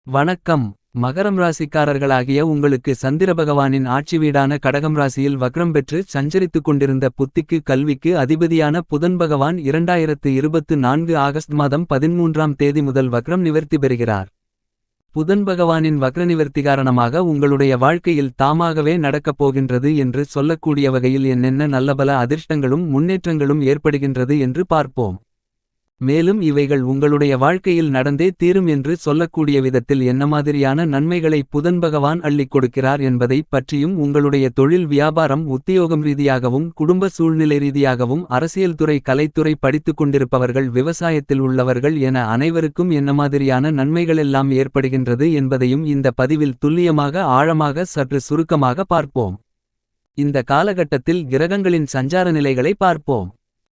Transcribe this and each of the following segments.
வணக்கம். மகரம் ராசிக்காரர்களாகிய உங்களுக்கு சந்திர பகவானின் ஆட்சி வீடான கடகம் ராசியில் வக்ரம் பெற்று சஞ்சரித்துக் கொண்டிருந்த புத்திக்கு கல்விக்கு அதிபதியான புதன் பகவான் 2024 ஆகஸ்ட் மாதம் 13ஆம் தேதி முதல் வக்ரம் நிவர்த்தி பெறுகிறார். புதன் பகவானின் வக்ர நிவர்த்தி காரணமாக உங்களுடைய வாழ்க்கையில் தாமாகவே நடக்கப் போகின்றது என்று சொல்லக்கூடிய வகையில் என்னென்ன நல்லபல அதிர்ஷ்டங்களும் முன்னேற்றங்களும் ஏற்படுகின்றது என்று பார்ப்போம். மேலும் இவைகள் உங்களுடைய வாழ்க்கையில் நடந்தே தீரும் என்று சொல்லக்கூடிய விதத்தில் என்ன மாதிரியான நன்மைகளை புதன் பகவான் அள்ளிக் கொடுக்கிறார் என்பதை பற்றியும் உங்களுடைய தொழில் வியாபாரம் உத்தியோகம் ரீதியாகவும் குடும்ப சூழ்நிலை ரீதியாகவும் அரசியல் துறை கலைத்துறை படித்துக் கொண்டிருப்பவர்கள் விவசாயத்தில் உள்ளவர்கள் என அனைவருக்கும் என்ன மாதிரியான நன்மைகளெல்லாம் ஏற்படுகின்றது என்பதையும் இந்த பதிவில் துல்லியமாக ஆழமாக சற்று சுருக்கமாக பார்ப்போம். இந்த காலகட்டத்தில் கிரகங்களின் சஞ்சார நிலைகளை பார்ப்போம்.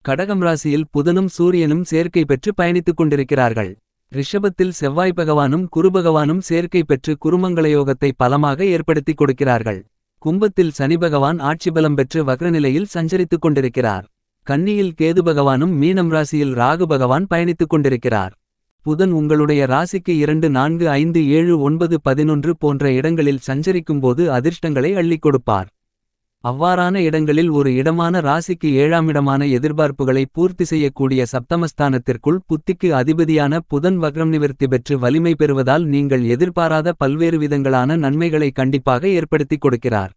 கடகம் ராசியில் புதனும் சூரியனும் சேர்க்கை பெற்று பயணித்துக் கொண்டிருக்கிறார்கள். ரிஷபத்தில் செவ்வாய் பகவானும் குரு பகவானும் சேர்க்கை பெற்று குருமங்களயோகத்தை பலமாக ஏற்படுத்திக் கொடுக்கிறார்கள். கும்பத்தில் சனி பகவான் ஆட்சி பலம் பெற்று வக்ரநிலையில் சஞ்சரித்துக் கொண்டிருக்கிறார். கன்னியில் கேது பகவானும் மீனம் ராசியில் ராகு பகவான் பயணித்துக் கொண்டிருக்கிறார். புதன் உங்களுடைய ராசிக்கு 2 4 5 7 9 11 போன்ற இடங்களில் சஞ்சரிக்கும்போது அதிர்ஷ்டங்களை அள்ளிக் கொடுப்பார். அவ்வாறான இடங்களில் ஒரு இடமான ராசிக்கு 7ஆம் இடமான எதிர்பார்ப்புகளை பூர்த்தி செய்யக்கூடிய சப்தமஸ்தானத்திற்குள் புத்திக்கு அதிபதியான புதன் வக்ரம் நிவர்த்தி பெற்று வலிமை பெறுவதால் நீங்கள் எதிர்பாராத பல்வேறு விதங்களான நன்மைகளை கண்டிப்பாக ஏற்படுத்திக் கொடுக்கிறார்.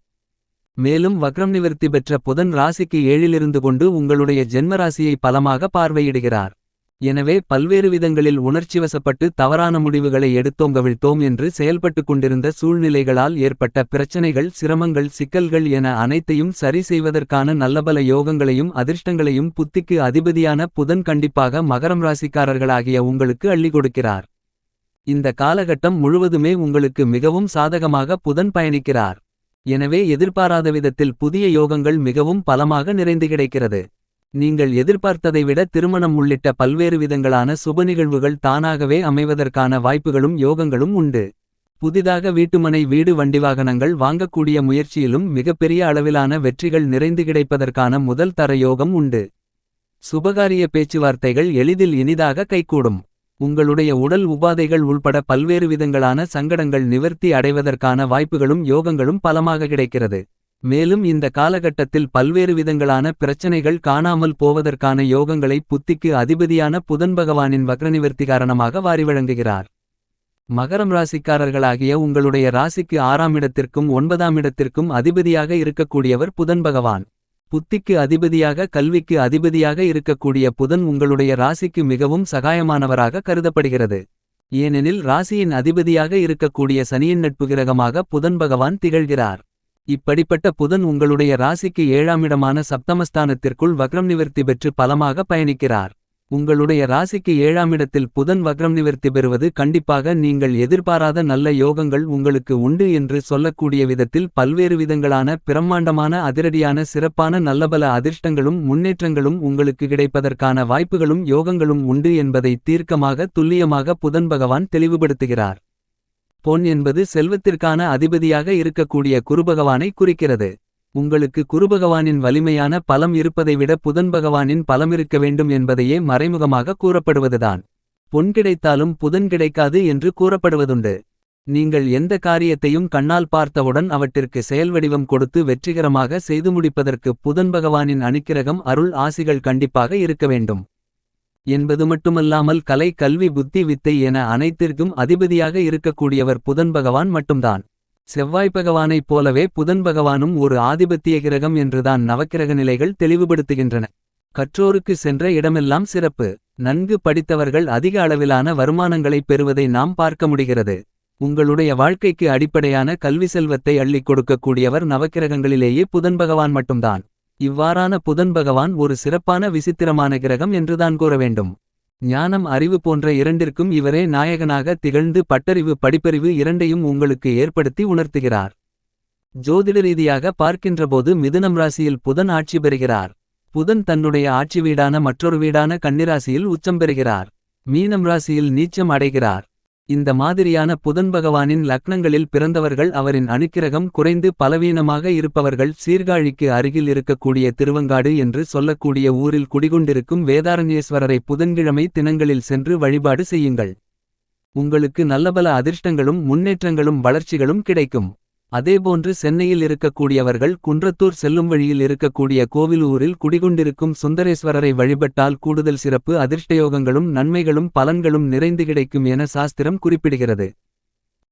மேலும் வக்ரம் நிவர்த்தி பெற்ற புதன் ராசிக்கு 7இலிருந்து கொண்டு உங்களுடைய ஜென்மராசியை பலமாக பார்வையிடுகிறார். எனவே பல்வேறு விதங்களில் உணர்ச்சிவசப்பட்டு தவறான முடிவுகளை எடுத்தோங்கவிழ்த்தோம் என்று செயல்பட்டுக் கொண்டிருந்த சூழ்நிலைகளால் ஏற்பட்ட பிரச்சனைகள் சிரமங்கள் சிக்கல்கள் என அனைத்தையும் சரி செய்வதற்கான நல்லபல யோகங்களையும் அதிர்ஷ்டங்களையும் புத்திக்கு அதிபதியான புதன் கண்டிப்பாக மகரம் ராசிக்காரர்களாகிய உங்களுக்கு அள்ளி கொடுக்கிறார். இந்த காலகட்டம் முழுவதுமே உங்களுக்கு மிகவும் சாதகமாக புதன் பயணிக்கிறார். எனவே எதிர்பாராத விதத்தில் புதிய யோகங்கள் மிகவும் பலமாக நிறைந்து கிடைக்கிறது. நீங்கள் எதிர்பார்த்ததை விட திருமணம் உள்ளிட்ட பல்வேறு விதங்களான சுப நிகழ்வுகள் தானாகவே அமைவதற்கான வாய்ப்புகளும் யோகங்களும் உண்டு. புதிதாக வீட்டுமனை வீடு வண்டிவாகனங்கள் வாங்கக்கூடிய முயற்சியிலும் மிகப்பெரிய அளவிலான வெற்றிகள் நிறைந்து கிடைப்பதற்கான முதல் தர யோகம் உண்டு. சுபகாரிய பேச்சுவார்த்தைகள் எளிதில் இனிதாக கைகூடும். உங்களுடைய உடல் உபாதைகள் உள்பட பல்வேறு விதங்களான சங்கடங்கள் நிவர்த்தி அடைவதற்கான வாய்ப்புகளும் யோகங்களும் பலமாக கிடைக்கிறது. மேலும் இந்த காலகட்டத்தில் பல்வேறு விதங்களான பிரச்சனைகள் காணாமல் போவதற்கான யோகங்களை புத்திக்கு அதிபதியான புதன் பகவானின் வக்ரநிவர்த்தி காரணமாக வாரி வழங்குகிறார். மகரம் ராசிக்காரர்களாகிய உங்களுடைய ராசிக்கு 6ஆம் இடத்திற்கும் 9ஆம் இடத்திற்கும் அதிபதியாக இருக்கக்கூடியவர் புதன் பகவான். புத்திக்கு அதிபதியாக கல்விக்கு அதிபதியாக இருக்கக்கூடிய புதன் உங்களுடைய ராசிக்கு மிகவும் சகாயமானவராக கருதப்படுகிறது. ஏனெனில் ராசியின் அதிபதியாக இருக்கக்கூடிய சனியின் நட்பு கிரகமாக புதன் பகவான் திகழ்கிறார். இப்படிப்பட்ட புதன் உங்களுடைய ராசிக்கு 7ஆம் இடமான சப்தமஸ்தானத்திற்குள் வக்ரம் நிவர்த்தி பெற்று பலமாக பயணிக்கிறார். உங்களுடைய ராசிக்கு 7ஆம் இடத்தில் புதன் வக்ரம் நிவர்த்தி பெறுவது கண்டிப்பாக நீங்கள் எதிர்பாராத நல்ல யோகங்கள் உங்களுக்கு உண்டு என்று சொல்லக்கூடிய விதத்தில் பல்வேறு விதங்களான பிரம்மாண்டமான அதிரடியான சிறப்பான நல்லபல அதிர்ஷ்டங்களும் முன்னேற்றங்களும் உங்களுக்கு கிடைப்பதற்கான வாய்ப்புகளும் யோகங்களும் உண்டு என்பதை தீர்க்கமாக துல்லியமாக புதன் பகவான் தெளிவுபடுத்துகிறார். பொன் என்பது செல்வத்திற்கான அதிபதியாக இருக்கக்கூடிய குருபகவானை குறிக்கிறது. உங்களுக்கு குருபகவானின் வலிமையான பலம் இருப்பதை விட புதன் பகவானின் பலமிருக்க வேண்டும் என்பதையே மறைமுகமாக கூறப்படுவதுதான். பொன் கிடைத்தாலும் புதன் கிடைக்காது என்று கூறப்படுவதுண்டு. நீங்கள் எந்த காரியத்தையும் கண்ணால் பார்த்தவுடன் அவற்றிற்கு செயல்வடிவம் கொடுத்து வெற்றிகரமாக செய்து முடிப்பதற்கு புதன் பகவானின் அனுக்கிரகம் அருள் ஆசிகள் கண்டிப்பாக இருக்க வேண்டும் என்பது மட்டுமல்லாமல் கலை கல்வி புத்தி வித்தை என அனைத்திற்கும் அதிபதியாக இருக்கக்கூடியவர் புதன் பகவான் மட்டும்தான். செவ்வாய் பகவானைப் போலவே புதன் பகவானும் ஒரு ஆதிபத்திய கிரகம் என்றுதான் நவக்கிரக நிலைகள் தெளிவுபடுத்துகின்றன. கற்றோருக்கு சென்ற இடமெல்லாம் சிறப்பு. நன்கு படித்தவர்கள் அதிக அளவிலான வருமானங்களைப் பெறுவதை நாம் பார்க்க முடிகிறது. உங்களுடைய வாழ்க்கைக்கு அடிப்படையான கல்வி செல்வத்தை அள்ளிக் கொடுக்கக்கூடியவர் நவக்கிரகங்களிலேயே புதன் பகவான் மட்டும்தான். இவ்வாறான புதன் பகவான் ஒரு சிறப்பான விசித்திரமான கிரகம் என்றுதான் கூற வேண்டும். ஞானம் அறிவு போன்ற இரண்டிற்கும் இவரே நாயகனாக திகழ்ந்து பட்டறிவு படிப்பறிவு இரண்டையும் உங்களுக்கு ஏற்படுத்தி உணர்த்துகிறார். ஜோதிட ரீதியாக பார்க்கின்றபோது மிதுனம் ராசியில் புதன் ஆட்சி பெறுகிறார். புதன் தன்னுடைய ஆட்சி வீடான மற்றொரு வீடான கன்னிராசியில் உச்சம் பெறுகிறார். மீனம் ராசியில் நீச்சம் அடைகிறார். இந்த மாதிரியான புதன் பகவானின் லக்னங்களில் பிறந்தவர்கள் அவரின் அனுக்கிரகம் குறைந்து பலவீனமாக இருப்பவர்கள் சீர்காழிக்கு அருகில் இருக்கக்கூடிய திருவங்காடு என்று சொல்லக்கூடிய ஊரில் குடிகொண்டிருக்கும் வேதாரண்யேஸ்வரரை புதன்கிழமை தினங்களில் சென்று வழிபாடு செய்யுங்கள். உங்களுக்கு நல்லபல அதிர்ஷ்டங்களும் முன்னேற்றங்களும் வளர்ச்சிகளும் கிடைக்கும். அதேபோன்று சென்னையில் இருக்கக்கூடியவர்கள் குன்றத்தூர் செல்லும் வழியில் இருக்கக்கூடிய கோவிலூரில் குடிகொண்டிருக்கும் சுந்தரேஸ்வரரை வழிபட்டால் கூடுதல் சிறப்பு அதிர்ஷ்டயோகங்களும் நன்மைகளும் பலன்களும் நிறைந்து கிடைக்கும் என சாஸ்திரம் குறிப்பிடுகிறது.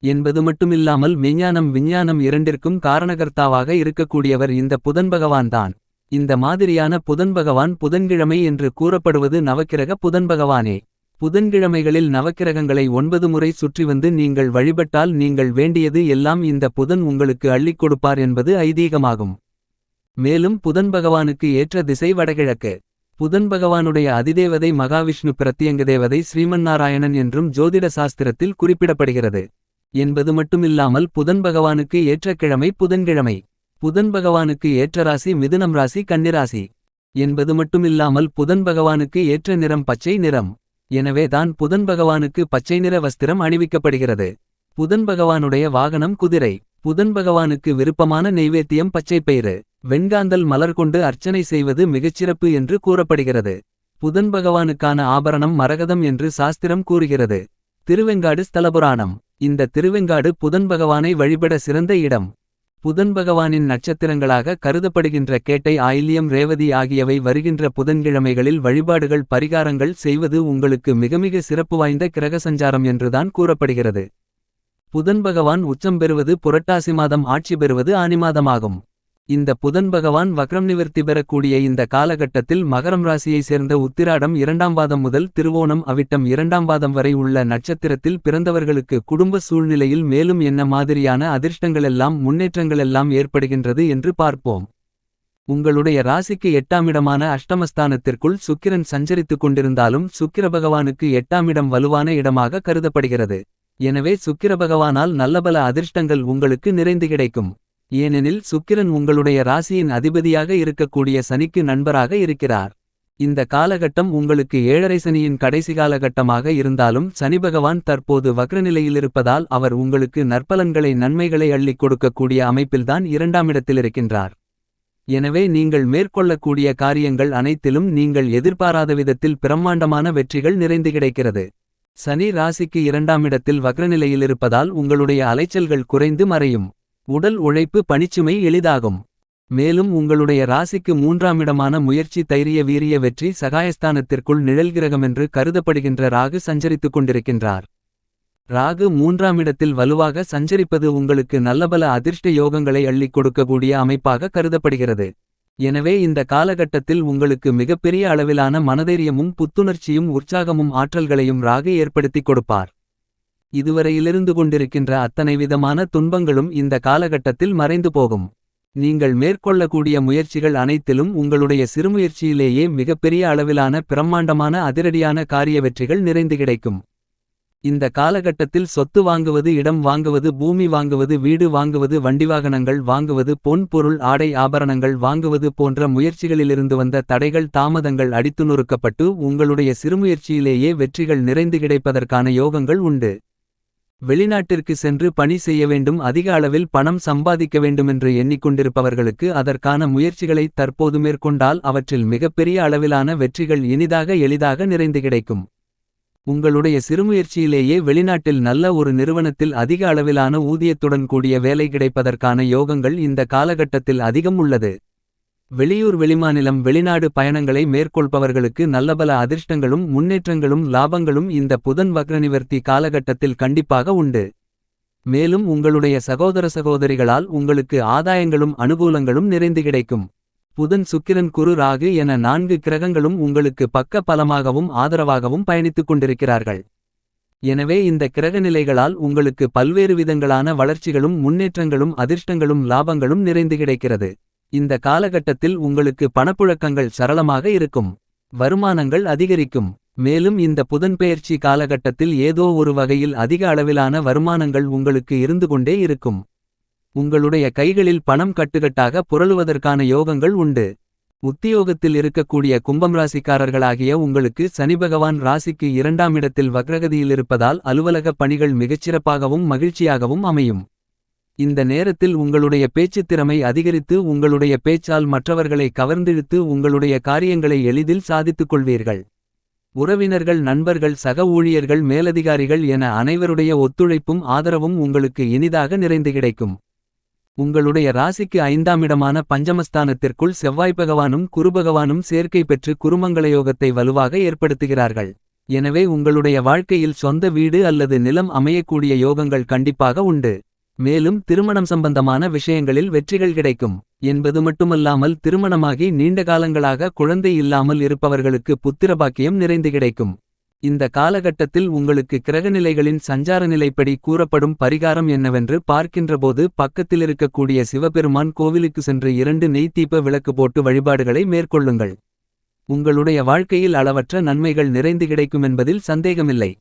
என்பது மட்டுமில்லாமல் மெஞ்ஞானம் விஞ்ஞானம் இரண்டிற்கும் காரணகர்த்தாவாக இருக்கக்கூடியவர் இந்த புதன் பகவான்தான். இந்த மாதிரியான புதன் பகவான் புதன்கிழமை என்று கூறப்படுவது நவக்கிரக புதன் பகவானே. புதன்கிழமைகளில் நவக்கிரகங்களை 9 முறை சுற்றி வந்து நீங்கள் வழிபட்டால் நீங்கள் வேண்டியது எல்லாம் இந்த புதன் உங்களுக்கு அள்ளிக் கொடுப்பார் என்பது ஐதீகமாகும். மேலும் புதன் பகவானுக்கு ஏற்ற திசை வடகிழக்கு. புதன் பகவானுடைய அதிதேவதை மகாவிஷ்ணு பிரத்யங்க தேவதை ஸ்ரீமன்னாராயணன் என்றும் ஜோதிட சாஸ்திரத்தில் குறிப்பிடப்படுகிறது. என்பது மட்டுமில்லாமல் புதன் பகவானுக்கு ஏற்ற கிழமை புதன்கிழமை. புதன் பகவானுக்கு ஏற்ற ராசி மிதுனம் ராசி கன்னிராசி. என்பது மட்டுமில்லாமல் புதன் பகவானுக்கு ஏற்ற நிறம் பச்சை நிறம். எனவே தான் புதன் பகவானுக்கு பச்சை நிற வஸ்திரம் அணிவிக்கப்படுகிறது. புதன் பகவானுடைய வாகனம் குதிரை. புதன் பகவானுக்கு விருப்பமான நெய்வேத்தியம் பச்சைப்பயிறு வெண்காந்தல் மலர் கொண்டு அர்ச்சனை செய்வது மிகச்சிறப்பு என்று கூறப்படுகிறது. புதன் பகவானுக்கான ஆபரணம் மரகதம் என்று சாஸ்திரம் கூறுகிறது. திருவெங்காடு ஸ்தலபுராணம். இந்த திருவெங்காடு புதன் பகவானை வழிபட சிறந்த இடம். புதன் பகவானின் நட்சத்திரங்களாக கருதப்படுகின்ற கேட்டை ஆயில்யம் ரேவதி ஆகியவை வருகின்ற புதன்கிழமைகளில் வழிபாடுகள் பரிகாரங்கள் செய்வது உங்களுக்கு மிகமிக சிறப்பு வாய்ந்த கிரக சஞ்சாரம் என்றுதான் கூறப்படுகிறது. புதன் பகவான் உச்சம் பெறுவது புரட்டாசி மாதம் ஆட்சி பெறுவது ஆனி மாதமாகும். இந்த புதன் பகவான் வக்ரம் நிவர்த்தி பெறக்கூடிய இந்த காலகட்டத்தில் மகரம் ராசியை சேர்ந்த உத்திராடம் 2ஆம் பாதம் முதல் திருவோணம் அவிட்டம் 2ஆம் பாதம் வரை உள்ள நட்சத்திரத்தில் பிறந்தவர்களுக்கு குடும்ப சூழ்நிலையில் மேலும் என்ன மாதிரியான அதிர்ஷ்டங்களெல்லாம் முன்னேற்றங்களெல்லாம் ஏற்படுகின்றது என்று பார்ப்போம். உங்களுடைய ராசிக்கு 8ஆம் இடமான அஷ்டமஸ்தானத்திற்குள் சுக்கிரன் சஞ்சரித்துக் கொண்டிருந்தாலும் சுக்கிர பகவானுக்கு 8ஆம் இடம் வலுவான இடமாக கருதப்படுகிறது. எனவே சுக்கிர பகவானால் நல்லபல அதிர்ஷ்டங்கள் உங்களுக்கு நிறைந்து கிடைக்கும். ஏனெனில் சுக்கிரன் உங்களுடைய ராசியின் அதிபதியாக இருக்கக்கூடிய சனிக்கு நண்பராக இருக்கிறார். இந்த காலகட்டம் உங்களுக்கு 7.5 சனியின் கடைசி காலகட்டமாக இருந்தாலும் சனி பகவான் தற்போது வக்ரநிலையிலிருப்பதால் அவர் உங்களுக்கு நற்பலன்களை நன்மைகளை அள்ளிக் கொடுக்கக்கூடிய அமைப்பில்தான் 2ஆம் இடத்தில் இருக்கின்றார். எனவே நீங்கள் மேற்கொள்ளக்கூடிய காரியங்கள் அனைத்திலும் நீங்கள் எதிர்பாராத விதத்தில் பிரம்மாண்டமான வெற்றிகள் நிறைந்து கிடைக்கிறது. சனி ராசிக்கு 2ஆம் இடத்தில் வக்ரநிலையிலிருப்பதால் உங்களுடைய அலைச்சல்கள் குறைந்து மறையும். உடல் உழைப்பு பணிச்சுமை எளிதாகும். மேலும் உங்களுடைய ராசிக்கு 3ஆம் இடமான முயற்சி தைரிய வீரிய வெற்றி சகாயஸ்தானத்திற்குள் நிழல்கிரகமென்று கருதப்படுகின்ற ராகு சஞ்சரித்துக் கொண்டிருக்கின்றார். ராகு 3ஆம் இடத்தில் வலுவாக சஞ்சரிப்பது உங்களுக்கு நல்லபல அதிர்ஷ்ட யோகங்களை அள்ளிக் கொடுக்கக்கூடிய அமைப்பாக கருதப்படுகிறது. எனவே இந்த காலகட்டத்தில் உங்களுக்கு மிகப்பெரிய அளவிலான மனதைரியமும் புத்துணர்ச்சியும் உற்சாகமும் ஆற்றல்களையும் ராகு ஏற்படுத்திக் கொடுப்பார். இதுவரையிலிருந்து கொண்டிருக்கின்ற அத்தனை விதமான துன்பங்களும் இந்த காலகட்டத்தில் மறைந்து போகும். நீங்கள் மேற்கொள்ளக்கூடிய முயற்சிகள் அனைத்திலும் உங்களுடைய சிறுமுயற்சியிலேயே மிகப்பெரிய அளவிலான பிரம்மாண்டமான அதிரடியான காரிய வெற்றிகள் நிறைந்து கிடைக்கும். இந்த காலகட்டத்தில் சொத்து வாங்குவது இடம் வாங்குவது பூமி வாங்குவது வீடு வாங்குவது வண்டிவாகனங்கள் வாங்குவது பொன் பொருள் ஆடை ஆபரணங்கள் வாங்குவது போன்ற முயற்சிகளிலிருந்து வந்த தடைகள் தாமதங்கள் அடித்து நொறுக்கப்பட்டு உங்களுடைய சிறுமுயற்சியிலேயே வெற்றிகள் நிறைந்து கிடைப்பதற்கான யோகங்கள் உண்டு. வெளிநாட்டிற்கு சென்று பணி செய்ய வேண்டும் அதிக அளவில் பணம் சம்பாதிக்க வேண்டுமென்று எண்ணிக்கொண்டிருப்பவர்களுக்கு அதற்கான முயற்சிகளை தற்போது மேற்கொண்டால் அவற்றில் மிகப்பெரிய அளவிலான வெற்றிகள் இனிதாக எளிதாக நிறைந்து கிடைக்கும். உங்களுடைய சிறுமுயற்சியிலேயே வெளிநாட்டில் நல்ல ஒரு நிறுவனத்தில் அதிக அளவிலான ஊதியத்துடன் கூடிய வேலை கிடைப்பதற்கான யோகங்கள் இந்த காலகட்டத்தில் அதிகம் உள்ளது. வெளியூர் வெளிமாநிலம் வெளிநாடு பயணங்களை மேற்கொள்பவர்களுக்கு நல்லபல அதிர்ஷ்டங்களும் முன்னேற்றங்களும் லாபங்களும் இந்த புதன் வக்ரநிவர்த்தி காலகட்டத்தில் கண்டிப்பாக உண்டு. மேலும் உங்களுடைய சகோதர சகோதரிகளால் உங்களுக்கு ஆதாயங்களும் அனுகூலங்களும் நிறைந்து கிடைக்கும். புதன் சுக்கிரன் குரு ராகு என 4 கிரகங்களும் உங்களுக்கு பக்க பலமாகவும் ஆதரவாகவும் பயணித்துக் கொண்டிருக்கிறார்கள். எனவே இந்த கிரகநிலைகளால் உங்களுக்கு பல்வேறு விதங்களான வளர்ச்சிகளும் முன்னேற்றங்களும் அதிர்ஷ்டங்களும் லாபங்களும் நிறைந்து கிடைக்கிறது. இந்த காலகட்டத்தில் உங்களுக்கு பணப்புழக்கங்கள் சரளமாக இருக்கும். வருமானங்கள் அதிகரிக்கும். மேலும் இந்த புதன்பெயர்ச்சி காலகட்டத்தில் ஏதோ ஒரு வகையில் அதிக அளவிலான வருமானங்கள் உங்களுக்கு இருந்து கொண்டே இருக்கும். உங்களுடைய கைகளில் பணம் கட்டுக்கட்டாக புரளுவதற்கான யோகங்கள் உண்டு. உத்தியோகத்தில் இருக்கக்கூடிய கும்பம் ராசிக்காரர்களாகிய உங்களுக்கு சனி பகவான் ராசிக்கு 2ஆம் இடத்தில் வக்ரகதியிலிருப்பதால் அலுவலக பணிகள் மிகச்சிறப்பாகவும் மகிழ்ச்சியாகவும் அமையும். இந்த நேரத்தில் உங்களுடைய பேச்சுத் திறமை அதிகரித்து உங்களுடைய பேச்சால் மற்றவர்களை கவர்ந்திழுத்து உங்களுடைய காரியங்களை எளிதில் சாதித்துக் கொள்வீர்கள். உறவினர்கள் நண்பர்கள் சக ஊழியர்கள் மேலதிகாரிகள் என அனைவருடைய ஒத்துழைப்பும் ஆதரவும் உங்களுக்கு இனிதாக நிறைந்து கிடைக்கும். உங்களுடைய ராசிக்கு 5ஆம் இடமான பஞ்சமஸ்தானத்திற்குள் செவ்வாய் பகவானும் குருபகவானும் சேர்க்கை பெற்று குருமங்களயோகத்தை வலுவாக ஏற்படுத்துகிறார்கள். எனவே உங்களுடைய வாழ்க்கையில் சொந்த வீடு அல்லது நிலம் அமையக்கூடிய யோகங்கள் கண்டிப்பாக உண்டு. மேலும் திருமணம் சம்பந்தமான விஷயங்களில் வெற்றிகள் கிடைக்கும் என்பது மட்டுமல்லாமல், திருமணமாகி நீண்ட காலங்களாக குழந்தை இல்லாமல் இருப்பவர்களுக்கு புத்திரபாக்கியம் நிறைந்து கிடைக்கும். இந்த காலகட்டத்தில் உங்களுக்கு கிரகநிலைகளின் சஞ்சார நிலைப்படி கூறப்படும் பரிகாரம் என்னவென்று பார்க்கின்றபோது, பக்கத்திலிருக்கக்கூடிய சிவபெருமான் கோவிலுக்கு சென்று 2 நெய் தீப விளக்கு போட்டு வழிபாடுகளை மேற்கொள்ளுங்கள். உங்களுடைய வாழ்க்கையில் அளவற்ற நன்மைகள் நிறைந்து கிடைக்குமென்பதில் சந்தேகமில்லை.